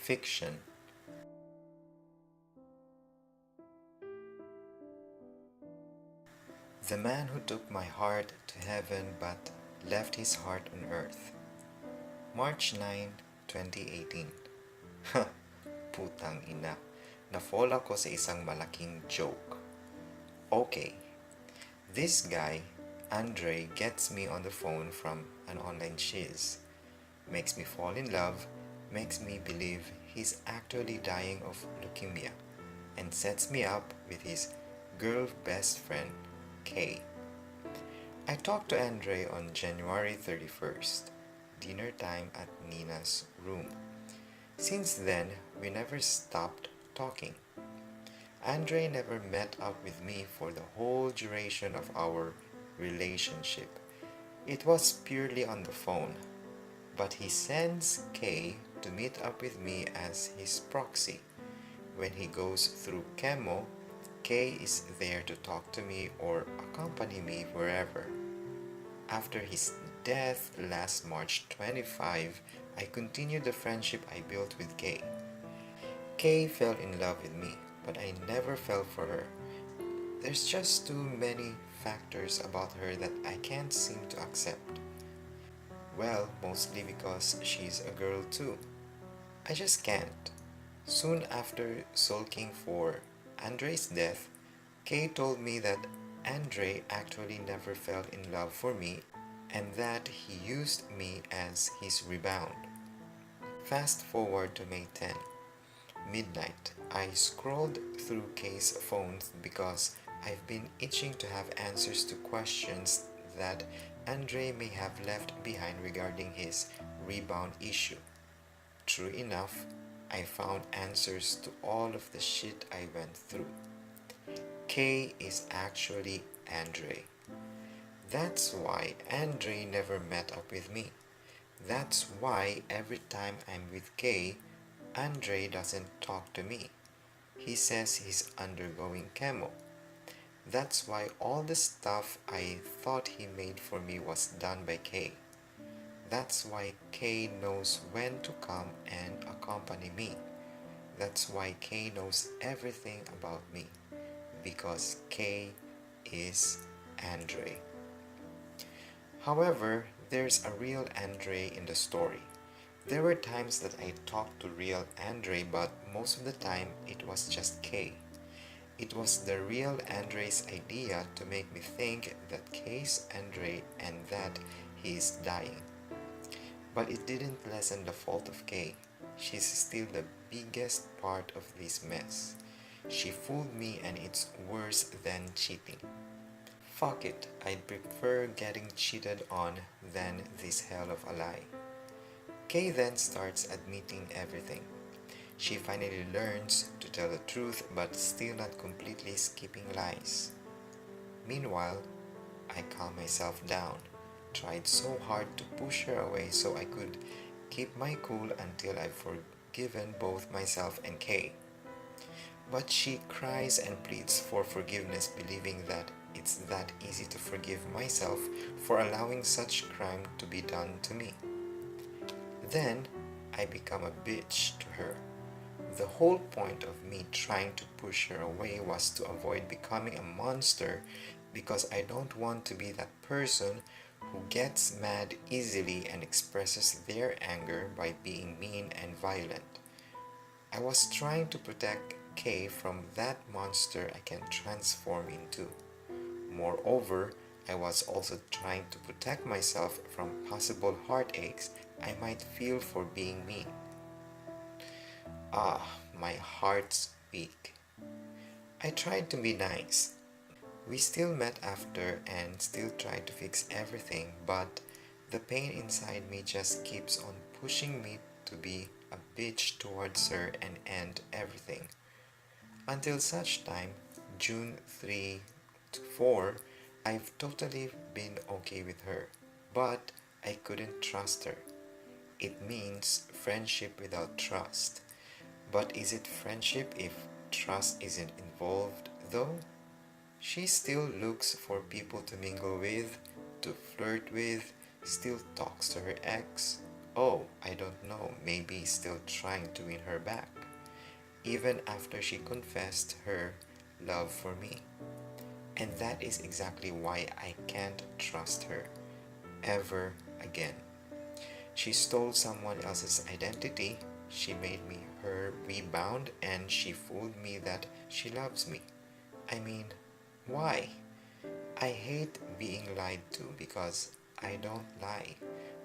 Fiction. The man who took my heart to heaven but left his heart on earth. March 9, 2018. Ha! Putang ina. Na-fall ako sa isang malaking joke. Okay, this guy, Andre, gets me on the phone from an online shiz. Makes me fall in love, makes me believe he's actually dying of leukemia, and sets me up with his girl best friend, Kay. I talked to Andre on January 31st, dinner time at Nina's room. Since then, we never stopped talking. Andre never met up with me for the whole duration of our relationship. It was purely on the phone, but he sends Kay to meet up with me as his proxy. When he goes through chemo, Kay is there to talk to me or accompany me wherever. After his death last March 25, I continued the friendship I built with Kay. Kay fell in love with me, but I never fell for her. There's just too many factors about her that I can't seem to accept. Well, mostly because she's a girl too. I just can't. Soon after sulking for Andre's death, Kay told me that Andre actually never fell in love for me and that he used me as his rebound. Fast forward to May 10, midnight. I scrolled through Kay's phone because I've been itching to have answers to questions that Andre may have left behind regarding his rebound issue. True enough, I found answers to all of the shit I went through. Kay is actually Andre. That's why Andre never met up with me. That's why every time I'm with Kay, Andre doesn't talk to me. He says he's undergoing chemo. That's why all the stuff I thought he made for me was done by Kay. That's why Kay knows when to come and accompany me. That's why Kay knows everything about me. Because Kay is Andre. However, there's a real Andre in the story. There were times that I talked to real Andre, but most of the time it was just Kay. It was the real Andre's idea to make me think that Kay's Andre and that he is dying. But it didn't lessen the fault of Kay. She's still the biggest part of this mess. She fooled me and it's worse than cheating. Fuck it, I'd prefer getting cheated on than this hell of a lie. Kay then starts admitting everything. She finally learns to tell the truth but still not completely skipping lies. Meanwhile, I calm myself down, tried so hard to push her away so I could keep my cool until I've forgiven both myself and Kay. But she cries and pleads for forgiveness, believing that it's that easy to forgive myself for allowing such crime to be done to me. Then, I become a bitch to her. The whole point of me trying to push her away was to avoid becoming a monster because I don't want to be that person who gets mad easily and expresses their anger by being mean and violent. I was trying to protect Kay from that monster I can transform into. Moreover, I was also trying to protect myself from possible heartaches I might feel for being mean. My heart's weak. I tried to be nice. We still met after and still tried to fix everything, but the pain inside me just keeps on pushing me to be a bitch towards her and end everything. Until such time, June 3 to 4, I've totally been okay with her, but I couldn't trust her. It means friendship without trust. But is it friendship if trust isn't involved, though? She still looks for people to mingle with, to flirt with, still talks to her ex, Oh, I don't know, maybe still trying to win her back, even after she confessed her love for me. And that is exactly why I can't trust her ever again. She stole someone else's identity, she made me her rebound, and she fooled me that she loves me. I mean, why? I hate being lied to because I don't lie.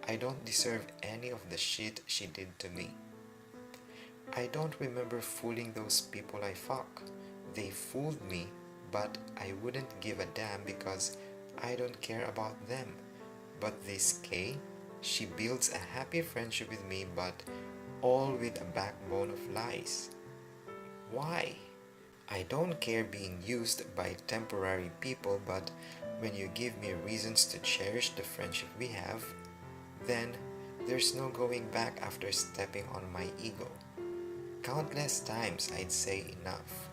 I don't deserve any of the shit she did to me. I don't remember fooling those people I fuck. They fooled me, but I wouldn't give a damn because I don't care about them. But this Kay, she builds a happy friendship with me, but all with a backbone of lies. Why? I don't care being used by temporary people, but when you give me reasons to cherish the friendship we have, then there's no going back after stepping on my ego. Countless times I'd say enough.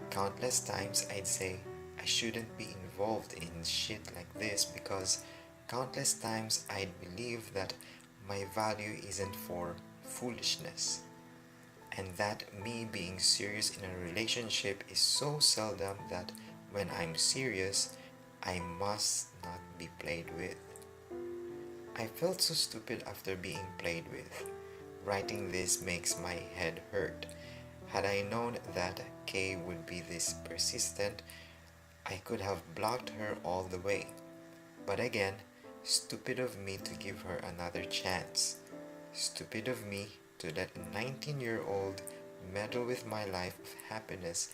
Countless times I'd say I shouldn't be involved in shit like this because countless times I'd believe that my value isn't for foolishness and that me being serious in a relationship is so seldom that when I'm serious, I must not be played with. I felt so stupid after being played with. Writing this makes my head hurt. Had I known that Kay would be this persistent, I could have blocked her all the way. But again, stupid of me to give her another chance. Stupid of me to let a 19-year-old meddle with my life of happiness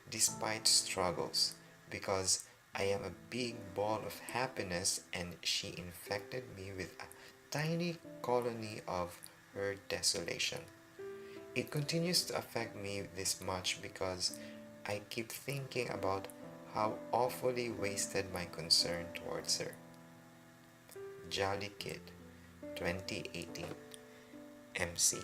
despite struggles, because I am a big ball of happiness and she infected me with a tiny colony of her desolation. It continues to affect me this much because I keep thinking about how awfully wasted my concern towards her. Jolly Kid, 2018, MC.